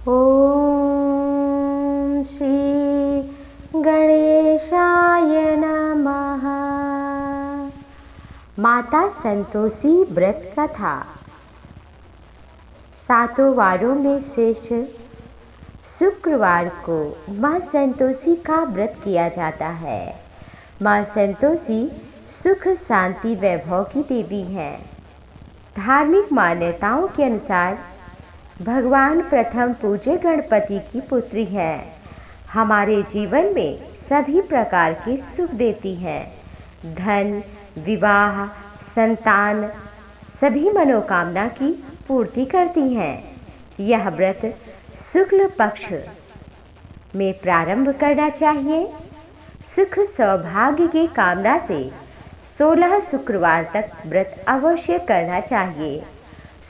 ओम श्री गणेशाय नमः। माता संतोषी व्रत कथा। सातों वारों में श्रेष्ठ शुक्रवार को मां संतोषी का व्रत किया जाता है। मां संतोषी सुख शांति वैभव की देवी हैं। धार्मिक मान्यताओं के अनुसार भगवान प्रथम पूज्य गणपति की पुत्री है। हमारे जीवन में सभी प्रकार के सुख देती है। धन, विवाह, संतान, सभी मनोकामना की पूर्ति करती हैं। यह व्रत शुक्ल पक्ष में प्रारंभ करना चाहिए। सुख सौभाग्य की कामना से 16 शुक्रवार तक व्रत अवश्य करना चाहिए।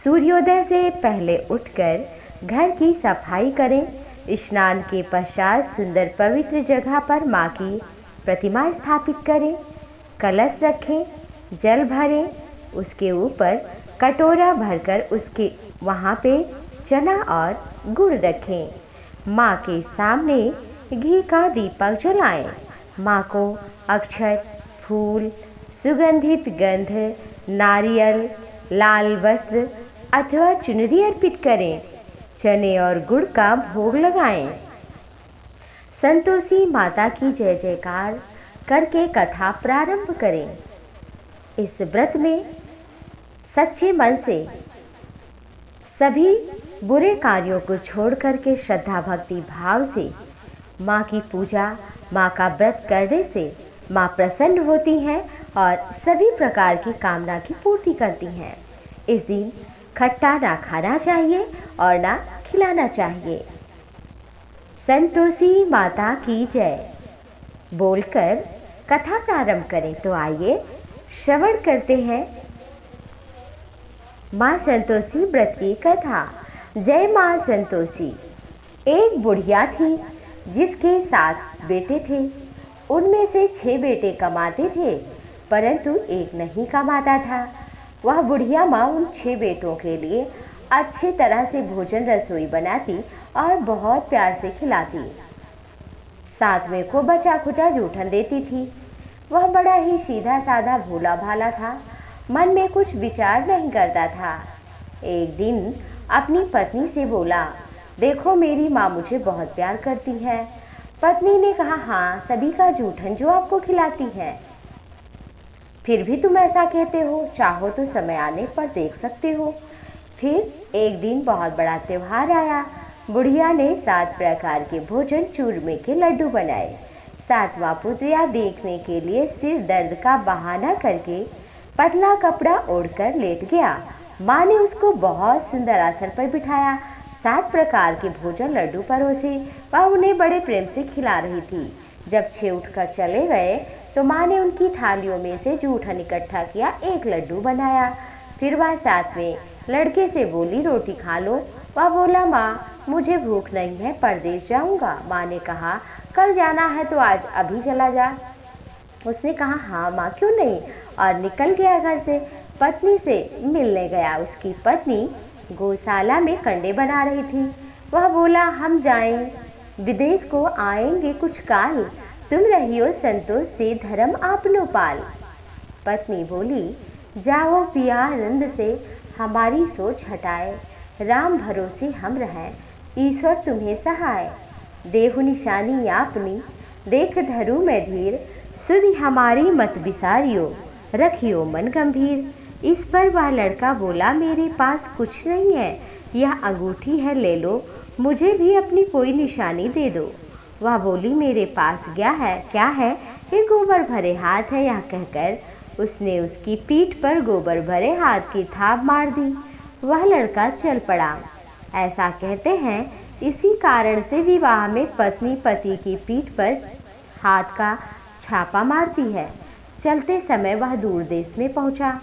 सूर्योदय से पहले उठकर घर की सफाई करें। स्नान के पश्चात सुंदर पवित्र जगह पर मां की प्रतिमा स्थापित करें। कलश रखें, जल भरें, उसके ऊपर कटोरा भरकर उसके वहां पे चना और गुड़ रखें। मां के सामने घी का दीपक जलाएं। मां को अक्षत, फूल, सुगंधित गंध, नारियल, लाल वस्त्र अथवा चुनरी अर्पित करें। चने और गुड़ का भोग लगाएं। संतोषी माता की जय जयकार करके कथा प्रारंभ करें। इस व्रत में सच्चे मन से सभी बुरे कार्यों को छोड़ करके श्रद्धा भक्ति भाव से मां की पूजा, मां का व्रत करने से मां प्रसन्न होती हैं और सभी प्रकार की कामना की पूर्ति करती हैं। इस दिन खट्टा ना खाना चाहिए और ना खिलाना चाहिए। संतोषी माता की जय बोलकर कथा प्रारंभ करें। तो आइए श्रवण करते हैं मां संतोषी व्रत की कथा। जय मां संतोषी। एक बुढ़िया थी जिसके 7 बेटे थे। उनमें से 6 बेटे कमाते थे परंतु एक नहीं कमाता था। वह बुढ़िया माँ उन 6 बेटों के लिए अच्छी तरह से भोजन रसोई बनाती और बहुत प्यार से खिलाती। 7वें को बचा खुचा जूठन देती थी। वह बड़ा ही सीधा साधा भोला भाला था। मन में कुछ विचार नहीं करता था। एक दिन अपनी पत्नी से बोला, देखो मेरी माँ मुझे बहुत प्यार करती है। पत्नी ने कहा, हाँ सभी का जूठन जो आपको खिलाती है। फिर भी तुम ऐसा कहते हो, चाहो तो समय आने पर देख सकते हो। फिर एक दिन बहुत बड़ा त्योहार आया। बुढ़िया ने 7 प्रकार के भोजन चूरमे के लड्डू बनाए। 7वां पुत्रिया देखने के लिए सिर दर्द का बहाना करके पतला कपड़ा ओढ़कर लेट गया। माँ ने उसको बहुत सुंदर आसन पर बिठाया। 7 प्रकार के भोजन लड्डू परोसे। वह उन्हें बड़े प्रेम से खिला रही थी। जब 6 उठकर चले गए तो माँ ने उनकी थालियों में से जूठन इकट्ठा किया, एक लड्डू बनाया। फिर वह 7वें लड़के से बोली, रोटी खा लो। वह बोला, माँ मुझे भूख नहीं है, परदेश जाऊंगा। माँ ने कहा, कल जाना है तो आज अभी चला जा। उसने कहा, हाँ माँ क्यों नहीं, और निकल गया घर से। पत्नी से मिलने गया। उसकी पत्नी गौशाला में कंडे बना रही थी। वह बोला, हम जाएं, विदेश को आएंगे कुछ काल। तुम रहियो संतोष से धर्म आपनो पाल। पत्नी बोली, जाओ पिया आनंद से हमारी सोच हटाए। राम भरोसे हम रहें, ईश्वर तुम्हें सहाय। देहु निशानी आपनी, देख धरू मैं धीर। सुधि हमारी मत बिसारियो, रखियो मन गंभीर। इस पर वह लड़का बोला, मेरे पास कुछ नहीं है, यह अंगूठी है, ले लो। मुझे भी अपनी कोई निशानी दे दो। वह बोली, मेरे पास क्या है, ये गोबर भरे हाथ है। यह कहकर उसने उसकी पीठ पर गोबर भरे हाथ की थाप मार दी। वह लड़का चल पड़ा। ऐसा कहते हैं इसी कारण से विवाह में पत्नी पति की पीठ पर हाथ का छापा मारती है। चलते समय वह दूर देश में पहुंचा।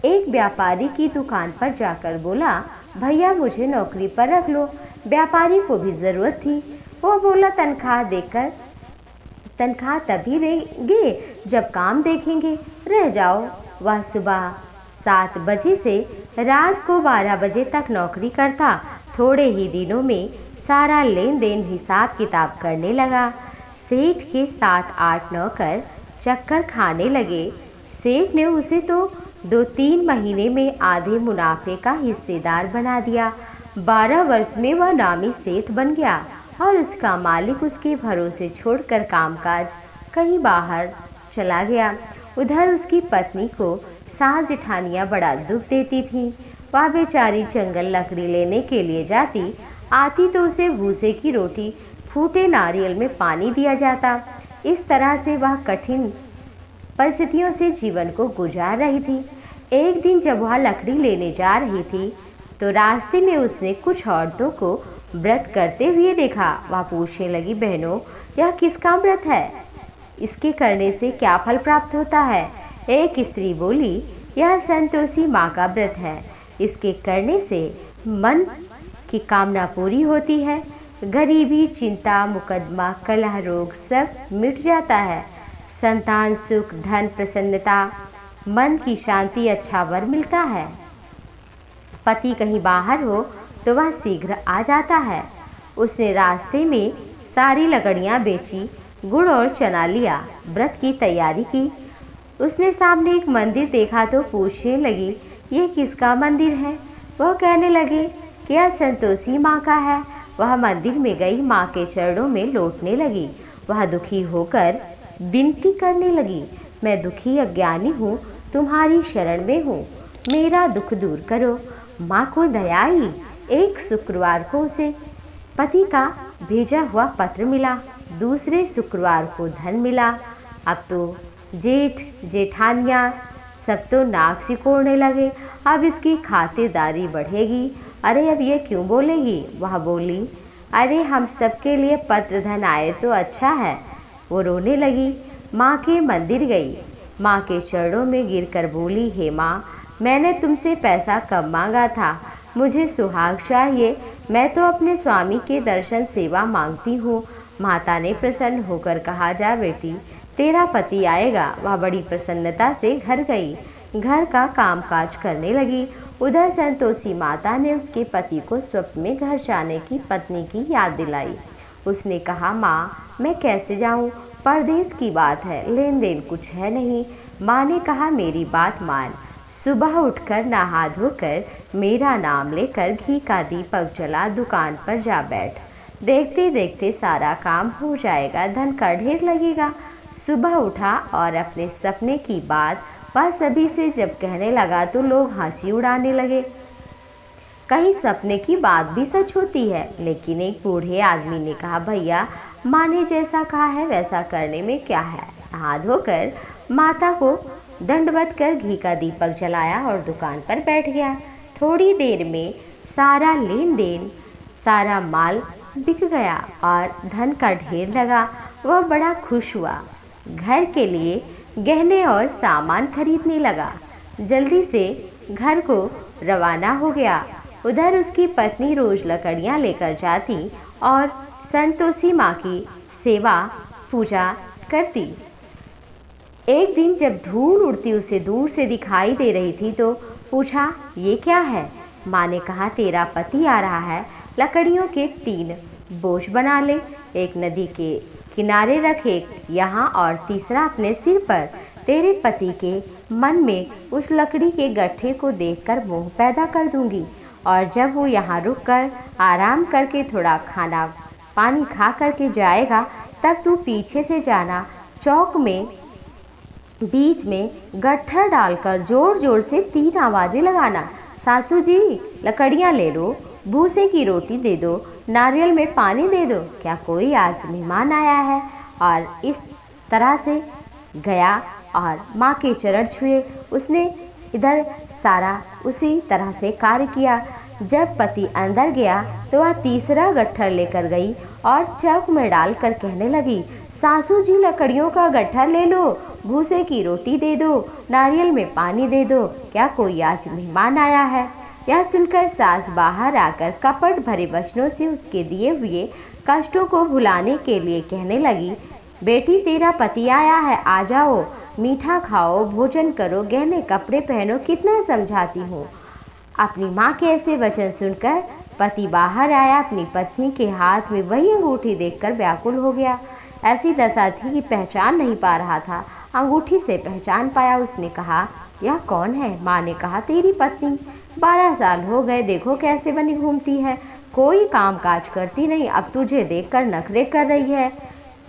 एक व्यापारी की दुकान पर जाकर बोला, भैया मुझे नौकरी पर रख लो। व्यापारी को भी जरूरत थी। वो बोला, तनख्वाह तभी देंगे जब काम देखेंगे, रह जाओ। वह सुबह 7 बजे से रात को 12 बजे तक नौकरी करता। थोड़े ही दिनों में सारा लेन देन हिसाब किताब करने लगा। सेठ के 7-8 नौकर चक्कर खाने लगे। सेठ ने उसे तो 2-3 महीने में आधे मुनाफे का हिस्सेदार बना दिया। 12 वर्ष में वह नामी सेठ बन गया और उसका मालिक उसके भरोसे छोड़कर कामकाज कहीं बाहर चला गया। उधर उसकी पत्नी को सास जेठानियां बड़ा दुख देती थीं। वह बेचारी जंगल लकड़ी लेने के लिए जाती, आती तो उसे भूसे की रोटी, फूटे नारियल में पानी दिया जाता। इस तरह से वह कठिन परिस्थितियों से जीवन को गुजार रही थी। एक दिन जब वह लकड़ी लेने जा रही थी तो रास्ते में उसने कुछ औरतों को व्रत करते हुए देखा। वह पूछने लगी, बहनों, यह किसका व्रत है? इसके करने से क्या फल प्राप्त होता है? एक स्त्री बोली, यह संतोषी माँ का व्रत है। इसके करने से मन की कामना पूरी होती है, गरीबी, चिंता, मुकदमा, कलह, रोग सब मिट जाता है, संतान सुख, धन, प्रसन्नता, मन की शांति, अच्छा वर मिलता है। पति कहीं बाहर हो तो वह शीघ्र आ जाता है। उसने रास्ते में सारी लकड़ियां बेची, गुड़ और चना लिया, व्रत की तैयारी की। उसने सामने एक मंदिर देखा तो पूछने लगी, ये किसका मंदिर है? वह कहने लगे कि यह संतोषी माँ का है। वह मंदिर में गई, माँ के चरणों में लौटने लगी। वह दुखी होकर विनती करने लगी, मैं दुखी अज्ञानी हूँ, तुम्हारी शरण में हूँ, मेरा दुख दूर करो। माँ को दया आई। एक शुक्रवार को उसे पति का भेजा हुआ पत्र मिला, दूसरे शुक्रवार को धन मिला। अब तो जेठ जेठानियाँ सब तो नाक सिकोड़ने लगे, अब इसकी खातिरदारी बढ़ेगी। अरे अब ये क्यों बोलेगी? वह बोली, अरे हम सबके लिए पत्र धन आए तो अच्छा है। वो रोने लगी, माँ के मंदिर गई, माँ के चरणों में गिरकर बोली, हे माँ, मैंने तुमसे पैसा कम मांगा था, मुझे सुहाग चाहिए, मैं तो अपने स्वामी के दर्शन सेवा मांगती हूँ। माता ने प्रसन्न होकर कहा, जा बेटी, तेरा पति आएगा। वह बड़ी प्रसन्नता से घर गई, घर का कामकाज करने लगी। उधर संतोषी माता ने उसके पति को स्वप्न में घर जाने की पत्नी की याद दिलाई। उसने कहा, माँ, मैं कैसे जाऊँ? परदेश की बात है, लेन देन कुछ है नहीं। माँ ने कहा, मेरी बात मान, सुबह उठकर नहा धोकर मेरा नाम लेकर घी का दीपक जला दुकान पर जा बैठ, देखते देखते सारा काम हो जाएगा, धन का ढेर लगेगा। सुबह उठा और अपने सपने की बात वह सभी से जब कहने लगा तो लोग हंसी उड़ाने लगे। कहीं सपने की बात भी सच होती है। लेकिन एक बूढ़े आदमी ने कहा, भैया, माँ ने जैसा कहा है वैसा करने में क्या है। नहा धोकर माता को दंडवत कर घी का दीपक जलाया और दुकान पर बैठ गया। थोड़ी देर में सारा लेन देन, सारा माल बिक गया और धन का ढेर लगा। वह बड़ा खुश हुआ, घर के लिए गहने और सामान खरीदने लगा। जल्दी से घर को रवाना हो गया। उधर उसकी पत्नी रोज लकड़ियां लेकर जाती और संतोषी माँ की सेवा पूजा करती। एक दिन जब धूल उड़ती उसे दूर से दिखाई दे रही थी तो पूछा, ये क्या है? माँ ने कहा, तेरा पति आ रहा है, लकड़ियों के 3 बोझ बना ले, एक नदी के किनारे रख, एक यहाँ और तीसरा अपने सिर पर। तेरे पति के मन में उस लकड़ी के गट्ठे को देखकर मोह पैदा कर दूंगी और जब वो यहाँ रुककर आराम करके थोड़ा खाना पानी खा करके जाएगा तब तू पीछे से जाना, चौक में बीच में गट्ठर डालकर जोर जोर से 3 आवाजें लगाना, सासू जी लकड़ियाँ ले लो, भूसे की रोटी दे दो, नारियल में पानी दे दो, क्या कोई आज मेहमान आया है? और इस तरह से गया और माँ के चरण छुए। उसने इधर सारा उसी तरह से कार्य किया। जब पति अंदर गया तो वह तीसरा गट्ठर लेकर गई और चौक में डालकर कहने लगी, सासू जी लकड़ियों का गट्ठर ले लो, भूसे की रोटी दे दो, नारियल में पानी दे दो, क्या कोई आज मेहमान आया है? यह सुनकर सास बाहर आकर कपट भरे वचनों से उसके दिए हुए कष्टों को भुलाने के लिए कहने लगी, बेटी तेरा पति आया है, आ जाओ, मीठा खाओ, भोजन करो, गहने कपड़े पहनो, कितना समझाती हूँ। अपनी माँ के ऐसे वचन सुनकर पति बाहर आया, अपनी पत्नी के हाथ में वही अंगूठी देखकर व्याकुल हो गया। ऐसी दशा थी कि पहचान नहीं पा रहा था। अंगूठी से पहचान पाया। उसने कहा, यह कौन है? माँ ने कहा, तेरी पत्नी। 12 साल हो गए, देखो कैसे बनी घूमती है, कोई काम काज करती नहीं, अब तुझे देखकर नखरे कर रही है।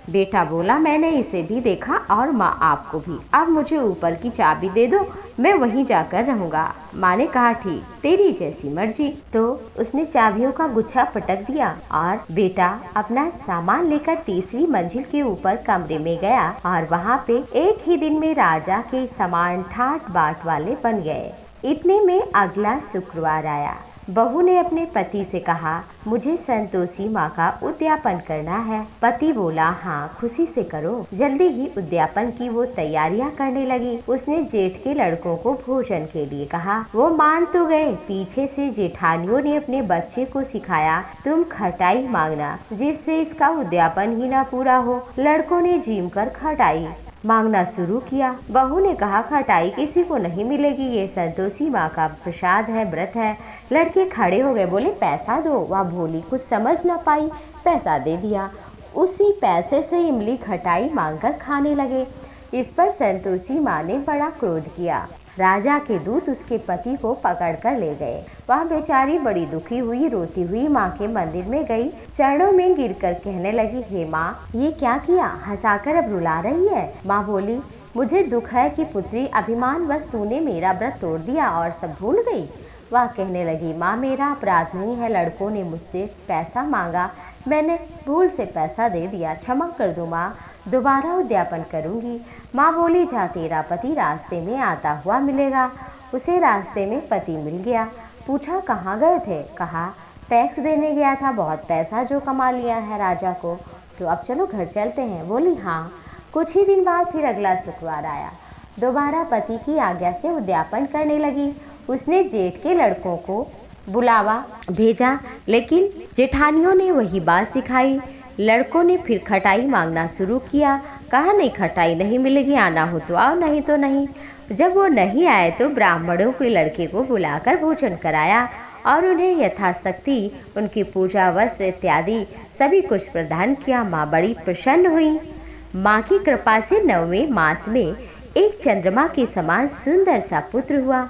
बेटा बोला, मैंने इसे भी देखा और माँ आपको भी। अब मुझे ऊपर की चाबी दे दो, मैं वहीं जाकर रहूंगा। माँ ने कहा, ठीक, तेरी जैसी मर्जी। तो उसने चाबियों का गुच्छा पटक दिया और बेटा अपना सामान लेकर तीसरी मंजिल के ऊपर कमरे में गया और वहाँ पे एक ही दिन में राजा के सामान ठाट बाट वाले बन गए। इतने में अगला शुक्रवार आया। बहू ने अपने पति से कहा, मुझे संतोषी माँ का उद्यापन करना है। पति बोला, हाँ खुशी से करो। जल्दी ही उद्यापन की वो तैयारियां करने लगी। उसने जेठ के लड़कों को भोजन के लिए कहा। वो मान तो गए। पीछे से जेठानियों ने अपने बच्चे को सिखाया, तुम खटाई मांगना जिससे इसका उद्यापन ही ना पूरा हो। लड़कों ने झीम कर खटाई मांगना शुरू किया। बहू ने कहा, खटाई किसी को नहीं मिलेगी, ये संतोषी माँ का प्रसाद है, व्रत है। लड़के खड़े हो गए, बोले पैसा दो। वह भोली कुछ समझ न पाई, पैसा दे दिया। उसी पैसे से इमली खटाई मांगकर खाने लगे। इस पर संतोषी माँ ने बड़ा क्रोध किया। राजा के दूत उसके पति को पकड़कर ले गए। वह बेचारी बड़ी दुखी हुई, रोती हुई माँ के मंदिर में गई, चरणों में गिरकर कहने लगी, हे माँ, ये क्या किया? हंसाकर अब रुला रही है। माँ बोली, मुझे दुख है कि पुत्री, अभिमानवश तूने मेरा व्रत तोड़ दिया और सब भूल गई। वह कहने लगी, माँ मेरा अपराध नहीं है, लड़कों ने मुझसे पैसा मांगा, मैंने भूल से पैसा दे दिया, क्षमा कर दो माँ, दोबारा उद्यापन करूंगी। माँ बोली, जा तेरा पति रास्ते में आता हुआ मिलेगा। उसे रास्ते में पति मिल गया। पूछा, कहाँ गए थे? कहा, टैक्स देने गया था, बहुत पैसा जो कमा लिया है राजा को, तो अब चलो घर चलते हैं। बोली, हाँ। कुछ ही दिन बाद फिर अगला शुक्रवार आया। दोबारा पति की आज्ञा से उद्यापन करने लगी। उसने जेठ के लड़कों को बुलावा भेजा, लेकिन जेठानियों ने वही बात सिखाई। लड़कों ने फिर खटाई मांगना शुरू किया। कहा, नहीं खटाई नहीं मिलेगी, आना हो तो आओ, नहीं तो नहीं। जब वो नहीं आए तो ब्राह्मणों के लड़के को बुलाकर भोजन कराया और उन्हें यथाशक्ति उनकी पूजा वस्त्र इत्यादि सभी कुछ प्रदान किया। माँ बड़ी प्रसन्न हुई। माँ की कृपा से 9वें मास में एक चंद्रमा के समान सुंदर सा पुत्र हुआ।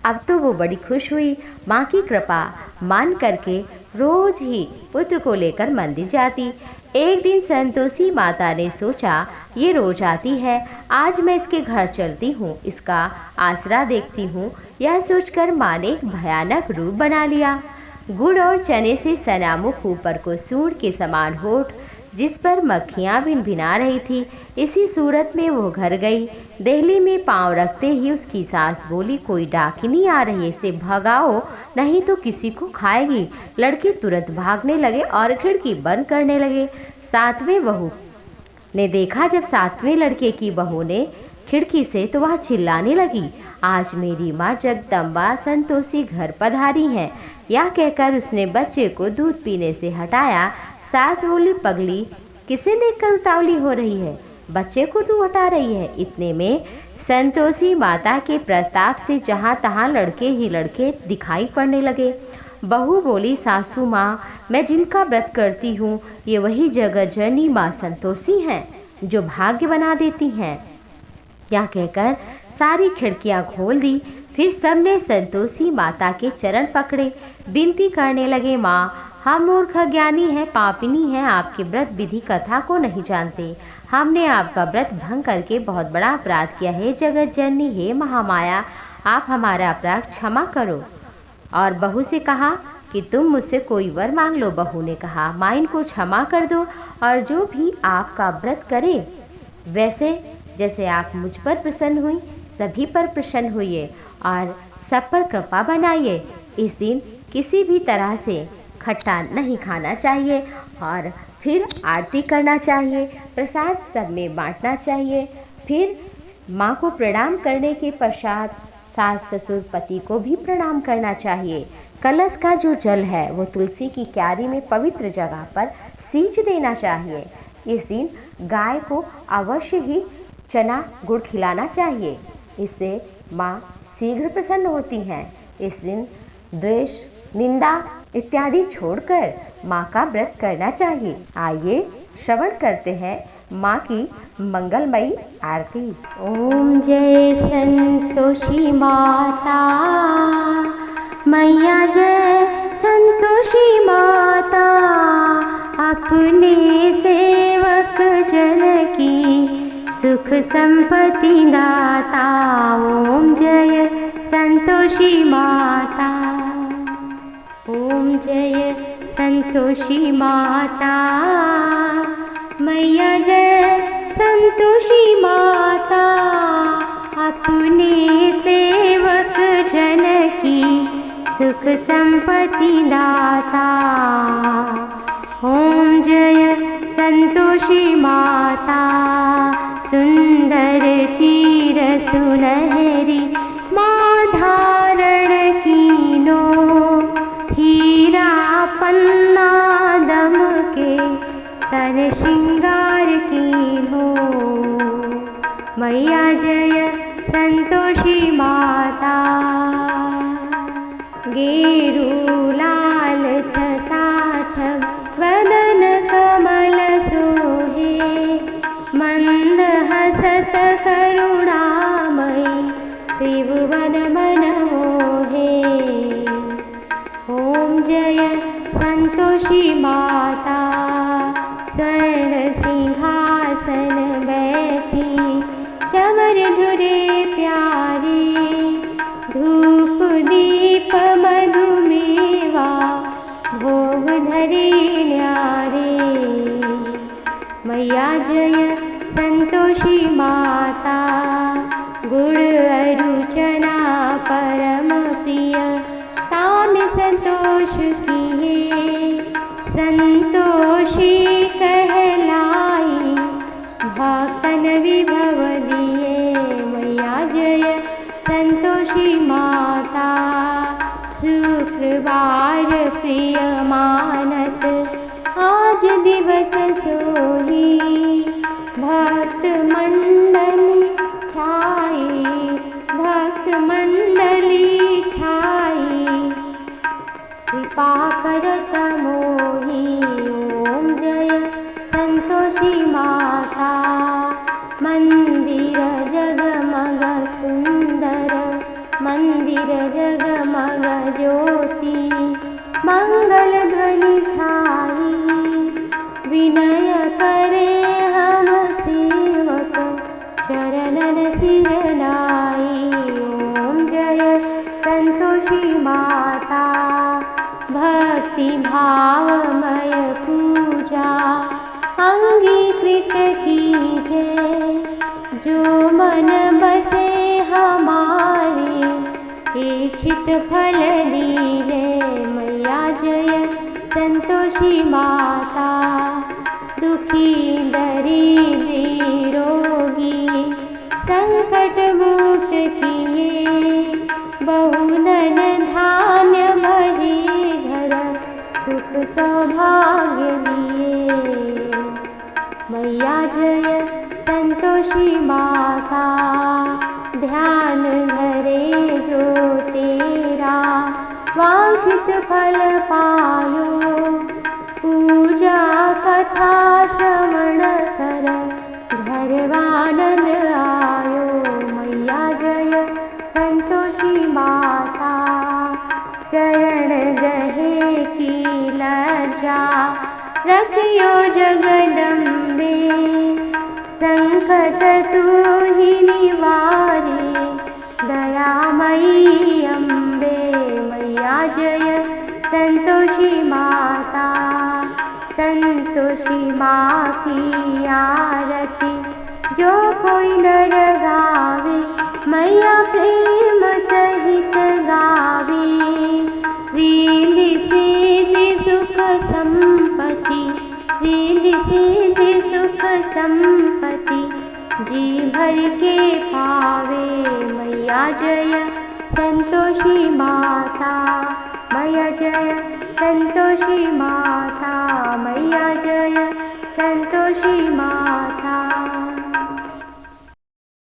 अब तो वो बड़ी खुश हुई। माँ की कृपा मान करके रोज ही पुत्र को लेकर मंदिर जाती। एक दिन संतोषी माता ने सोचा, ये रोज आती है, आज मैं इसके घर चलती हूँ, इसका आसरा देखती हूँ। यह सोचकर माँ ने एक भयानक रूप बना लिया। गुड़ और चने से सना मुख, ऊपर को सूंड के समान होठ, जिस पर मक्खियां भिनभिना रही थी, इसी सूरत में वो घर गई। देहली में पांव रखते ही उसकी सास बोली, कोई डाकिनी आ रही है, इसे भगाओ नहीं तो किसी को खाएगी। लड़के तुरंत भागने लगे और खिड़की बंद करने लगे। 7वें बहू ने देखा, जब 7वें लड़के की बहू ने खिड़की से, तो वह चिल्लाने लगी, आज मेरी माँ जगदम्बा संतोषी घर पधारी है। यह कहकर उसने बच्चे को दूध पीने से हटाया। सास बोली, पगली, किसे देखकर उतावली हो रही है, बच्चे को तू हटा रही है। इतने में संतोषी माता के प्रस्ताव से जहां तहां लड़के ही लड़के दिखाई पड़ने लगे। बहू बोली, सासू माँ, मैं जिनका व्रत करती हूँ, ये वही जगत जननी माँ संतोषी हैं, जो भाग्य बना देती हैं। यह कहकर सारी खिड़कियां खोल दी। फिर सबने संतोषी माता के चरण पकड़े, विनती करने लगे, माँ हम मूर्ख ज्ञानी हैं, पापिनी हैं, आपके व्रत विधि कथा को नहीं जानते। हमने आपका व्रत भंग करके बहुत बड़ा अपराध किया है। जगत जननी, हे महामाया, आप हमारा अपराध क्षमा करो। और बहू से कहा कि तुम मुझसे कोई वर मांग लो। बहू ने कहा, माँ इनको क्षमा कर दो और जो भी आपका व्रत करे, वैसे जैसे आप मुझ पर प्रसन्न हुई, सभी पर प्रसन्न हुई और सब पर कृपा बनाइए। इस दिन किसी भी तरह से खट्टा नहीं खाना चाहिए और फिर आरती करना चाहिए, प्रसाद सब में बांटना चाहिए। फिर माँ को प्रणाम करने के पश्चात सास ससुर पति को भी प्रणाम करना चाहिए। कलश का जो जल है वो तुलसी की क्यारी में पवित्र जगह पर सींच देना चाहिए। इस दिन गाय को अवश्य ही चना गुड़ खिलाना चाहिए, इससे माँ शीघ्र प्रसन्न होती हैं। इस दिन द्वेष, निंदा इत्यादि छोड़कर माँ का व्रत करना चाहिए। आइए श्रवण करते हैं माँ की मंगलमयी आरती। ओम जय संतोषी माता, मैया जय संतोषी माता, अपने सेवक जन की सुख संपत्ति दाता। ओम जय संतोषी माता, ओम जय संतोषी माता, मैया जय संतोषी माता, अपने सेवक जन की सुख संपत्ति दाता। ओम जय संतोषी माता, सुंदर चीर सुनहरी माँ धारण कीनो, हीरा पन्ना दम के तन श्रृंगार की हो। मैया जय संतोषी माता, गेरू लाल छटाछट वदन कमल सोहे, मंद हसत करुणामयी त्रिभुवन मन मोहे। ओम जय संतोषी माता, स्वर्ण सिंहासन बैठी चमर ढुरे प्यारी, धूप दीप मधुमेवा भोग धरे न्यारे। मैया जय संतोषी माता, गुड़ अरुचना परम प्रिय तान संतोष किए, संतोषी कहलाई भक्तन विभव दिए। मैया जय संतोषी माता, शुक्रवार प्रिय मानत आज दिवस सोही, भक्त मंडली छाई, भक्त मंडली छाई, कृपा करत मोही। ओम जय संतोषी माता, मंदिर जगमग सुंदर, मंदिर जगमग ज्योति, मंगल ध्वनि छाई, विनय करे हम सेवक चरणन सिर नाई। ओम जय संतोषी माता, भक्ति भावमय पूजा अंगीकृत कीजे, जो मन बसे हमारे इच्छित फल दीजे। मैया जय संतोषी माता, दुखी दरिद्री रोगी संकट मुक्त किए, बहुधन धान्य भरे घर सुख सौभाग्य दिए। मैया जय संतोषी माता, ध्यान धरे जो तेरा वांछित फल पायो, पूजा कथा श्रवण कर घरवानंद आयो। मैया जय संतोषी माता, चरण गहे की लज्जा रखियो जगदम्बे, संकट तू ही निवारे दयामयी अम्बे। मैया जय संतोषी माता, संतोषी माँ की आरती जो कोई नर गावे, मैया प्रेम सहित गावे। रिद्धि सिद्धि सुख संपत्ति, रिद्धि सिद्धि सुख संपत्ति जी भर के पावे। मैया जय संतोषी माता, मैया जय संतोषी माता, मैया जय संतोषी माता।